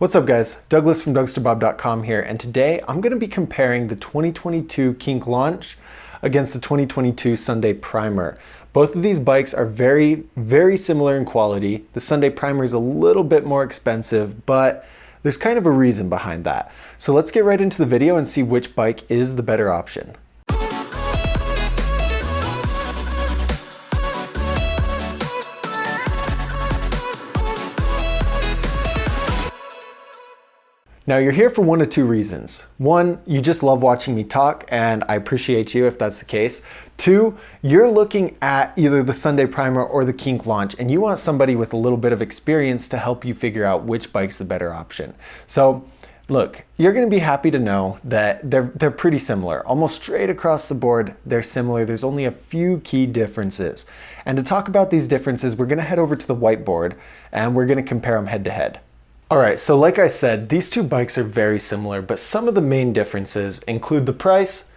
What's up guys, Douglas from Dougsterbob.com here, and today I'm going to be comparing the 2022 Kink Launch against the 2022 Sunday Primer. Both of these bikes are very similar in quality. The Sunday Primer is a little bit more expensive, but there's kind of a reason behind that. So let's get right into the video and see which bike is the better option. Now you're here for one of two reasons. One, you just love watching me talk, and I appreciate you if that's the case. Two, you're looking at either the Sunday Primer or the Kink Launch, and you want somebody with a little bit of experience to help you figure out which bike's the better option. So look, you're gonna be happy to know that they're pretty similar. Almost straight across the board, they're similar. There's only a few key differences. And to talk about these differences, we're gonna head over to the whiteboard and we're gonna compare them head to head. All right, so like I said, these two bikes are very similar, but some of the main differences include the price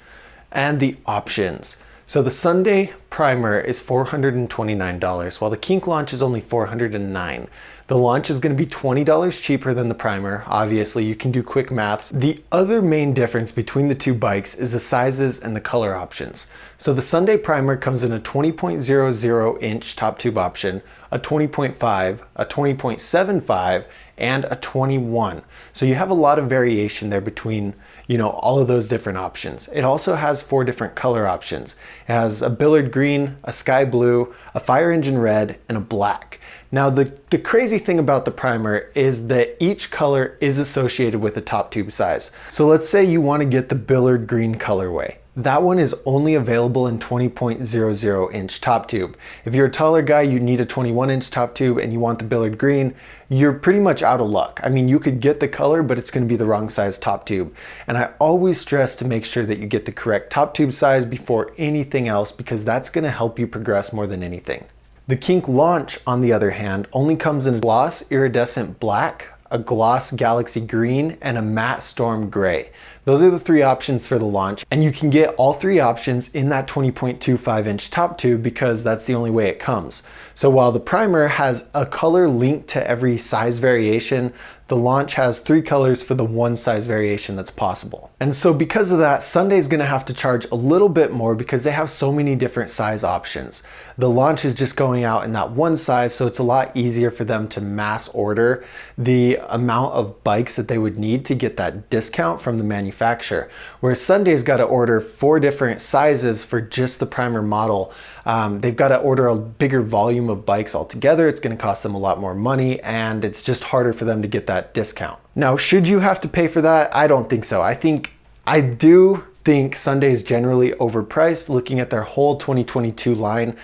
and the options. So the Sunday Primer is $429, while the Kink Launch is only $409. The Launch is going to be $20 cheaper than the Primer. Obviously, you can do quick maths. The other main difference between the two bikes is the sizes and the color options. So the Sunday Primer comes in a 20.00 inch top tube option, a 20.5, a 20.75, and a 21. So you have a lot of variation there between, all of those different options. It also has 4 different color options. It has a billard green, a sky blue, a fire engine red, and a black. Now the crazy thing about the Primer is that each color is associated with a top tube size. So let's say you want to get the billard green colorway. That one is only available in 20.00 inch top tube. If you're a taller guy, you need a 21 inch top tube and you want the billard green, you're pretty much out of luck. I mean, you could get the color, but it's gonna be the wrong size top tube. And I always stress to make sure that you get the correct top tube size before anything else, because that's gonna help you progress more than anything. The Kink Launch, on the other hand, only comes in a gloss iridescent black, a gloss galaxy green, and a matte storm gray. Those are the 3 options for the Launch, and you can get all 3 options in that 20.25 inch top tube because that's the only way it comes. So while the Primer has a color linked to every size variation, the Launch has 3 colors for the 1 size variation that's possible. And so because of that, Sunday's gonna have to charge a little bit more because they have so many different size options. The Launch is just going out in that 1 size, so it's a lot easier for them to mass order the amount of bikes that they would need to get that discount from the manufacturer. Whereas Sunday's gotta order 4 different sizes for just the Primer model. They've gotta order a bigger volume of bikes altogether. It's gonna cost them a lot more money, and it's just harder for them to get that discount. Now, should you have to pay for that? I don't think so. I do think Sunday is generally overpriced. Looking at their whole 2022 line,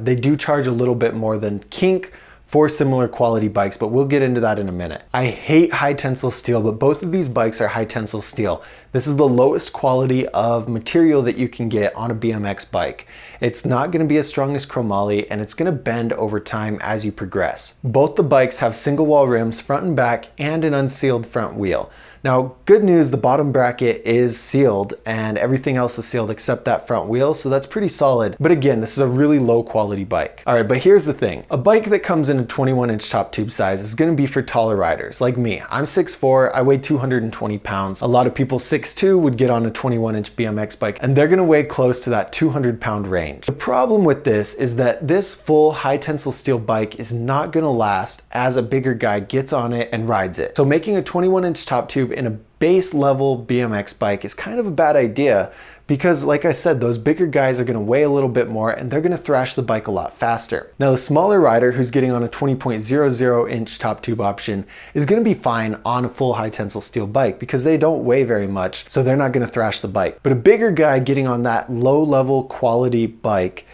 they do charge a little bit more than Kink for similar quality bikes, but we'll get into that in a minute. I hate high tensile steel, but both of these bikes are high tensile steel. This is the lowest quality of material that you can get on a BMX bike. It's not gonna be as strong as chromoly, and it's gonna bend over time as you progress. Both the bikes have single wall rims, front and back, and an unsealed front wheel. Now, good news, the bottom bracket is sealed and everything else is sealed except that front wheel, so that's pretty solid. But again, this is a really low quality bike. All right, but here's the thing. A bike that comes in a 21 inch top tube size is gonna be for taller riders like me. I'm 6'4", I weigh 220 pounds. A lot of people 6'2" would get on a 21 inch BMX bike, and they're gonna weigh close to that 200 pound range. The problem with this is that this full high tensile steel bike is not gonna last as a bigger guy gets on it and rides it. So making a 21 inch top tube in a base level BMX bike is kind of a bad idea because, like I said, those bigger guys are going to weigh a little bit more and they're going to thrash the bike a lot faster. Now the smaller rider who's getting on a 20.00 inch top tube option is going to be fine on a full high tensile steel bike because they don't weigh very much, so they're not going to thrash the bike. But a bigger guy getting on that low level quality bike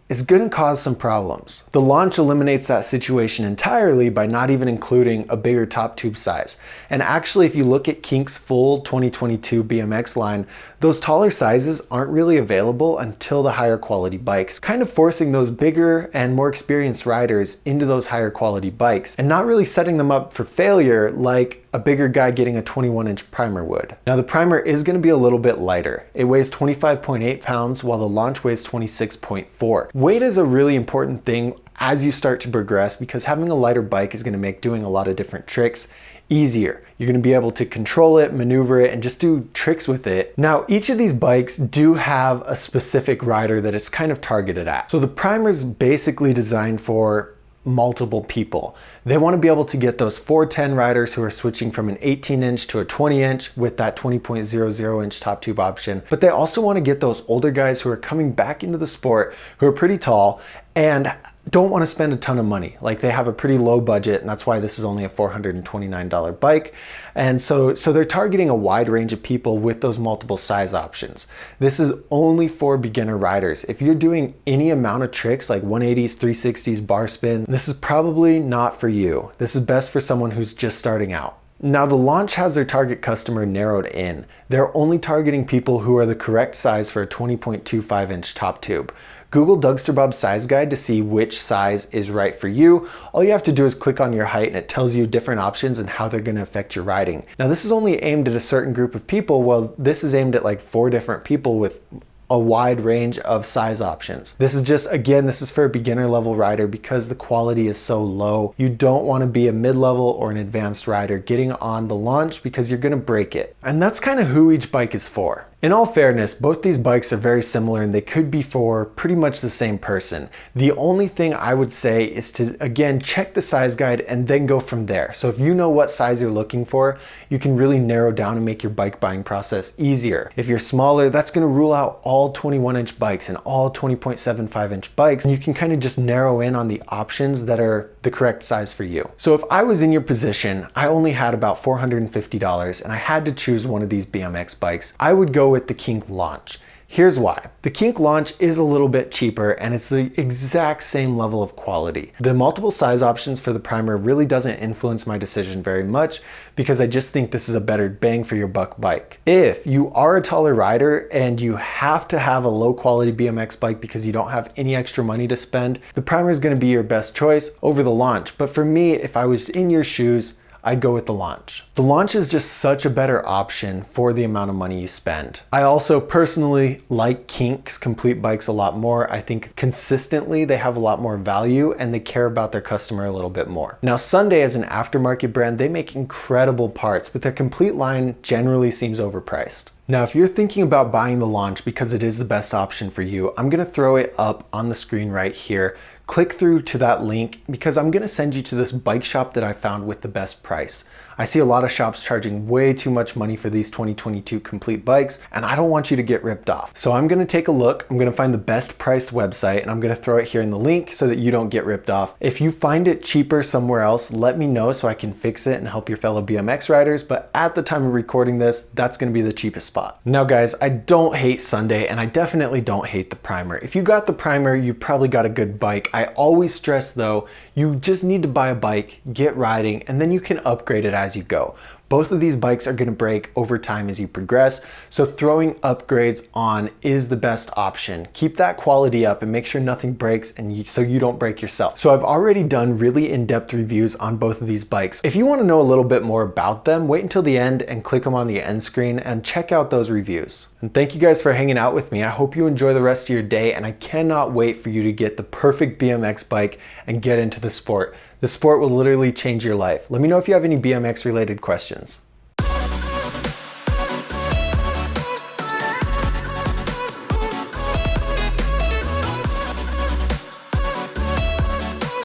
is going to cause some problems. The Launch eliminates that situation entirely by not even including a bigger top tube size. And actually, if you look at Kink's full 2022 BMX line, those taller sizes aren't really available until the higher quality bikes, kind of forcing those bigger and more experienced riders into those higher quality bikes and not really setting them up for failure like a bigger guy getting a 21 inch Primer would. Now the Primer is going to be a little bit lighter. It weighs 25.8 pounds while the Launch weighs 26.4. Weight is a really important thing as you start to progress because having a lighter bike is going to make doing a lot of different tricks easier. You're gonna be able to control it, maneuver it, and just do tricks with it. Now, each of these bikes do have a specific rider that it's kind of targeted at. So the primer is basically designed for multiple people. They want to be able to get those 410 riders who are switching from an 18-inch to a 20-inch with that 20.00-inch top tube option. But they also want to get those older guys who are coming back into the sport, who are pretty tall and don't want to spend a ton of money. Like, they have a pretty low budget, and that's why this is only a $429 bike. And so they're targeting a wide range of people with those multiple size options. This is only for beginner riders. If you're doing any amount of tricks like 180s, 360s, bar spin, this is probably not for you. This is best for someone who's just starting out. Now, the Launch has their target customer narrowed in. They're only targeting people who are the correct size for a 20.25-inch top tube. Google Dougsterbob's size guide to see which size is right for you. All you have to do is click on your height and it tells you different options and how they're going to affect your riding. Now, this is only aimed at a certain group of people. Well, this is aimed at like 4 different people with a wide range of size options. This is just, again, this is for a beginner level rider because the quality is so low. You don't want to be a mid-level or an advanced rider getting on the Launch because you're going to break it. And that's kind of who each bike is for. In all fairness, both these bikes are very similar and they could be for pretty much the same person. The only thing I would say is to, again, check the size guide and then go from there. So if you know what size you're looking for, you can really narrow down and make your bike buying process easier. If you're smaller, that's going to rule out all 21-inch bikes and all 20.75-inch bikes. And you can kind of just narrow in on the options that are the correct size for you. So if I was in your position, I only had about $450 and I had to choose one of these BMX bikes, I would go with the Kink Launch. Here's why. The Kink Launch is a little bit cheaper and it's the exact same level of quality. The multiple size options for the primer really doesn't influence my decision very much because I just think this is a better bang for your buck bike. If you are a taller rider and you have to have a low quality BMX bike because you don't have any extra money to spend, the primer is going to be your best choice over the Launch. But for me, if I was in your shoes, I'd go with the Launch. The Launch is just such a better option for the amount of money you spend. I also personally like Kink's complete bikes a lot more. I think consistently they have a lot more value and they care about their customer a little bit more. Now, Sunday as an aftermarket brand, they make incredible parts, but their complete line generally seems overpriced. Now, if you're thinking about buying the Launch because it is the best option for you, I'm gonna throw it up on the screen right here. Click through to that link because I'm gonna send you to this bike shop that I found with the best price. I see a lot of shops charging way too much money for these 2022 complete bikes, and I don't want you to get ripped off. So I'm gonna take a look, I'm gonna find the best priced website, and I'm gonna throw it here in the link so that you don't get ripped off. If you find it cheaper somewhere else, let me know so I can fix it and help your fellow BMX riders, but at the time of recording this, that's gonna be the cheapest spot. Now guys, I don't hate Sunday, and I definitely don't hate the primer. If you got the primer, you probably got a good bike. I always stress though, you just need to buy a bike, get riding, and then you can upgrade it as you go. Both of these bikes are going to break over time as you progress, so throwing upgrades on is the best option. Keep that quality up and make sure nothing breaks so you don't break yourself. So I've already done really in-depth reviews on both of these bikes. If you want to know a little bit more about them, wait until the end and click them on the end screen and check out those reviews. And thank you guys for hanging out with me. I hope you enjoy the rest of your day, and I cannot wait for you to get the perfect BMX bike and get into the sport. The sport will literally change your life. Let me know if you have any BMX related questions.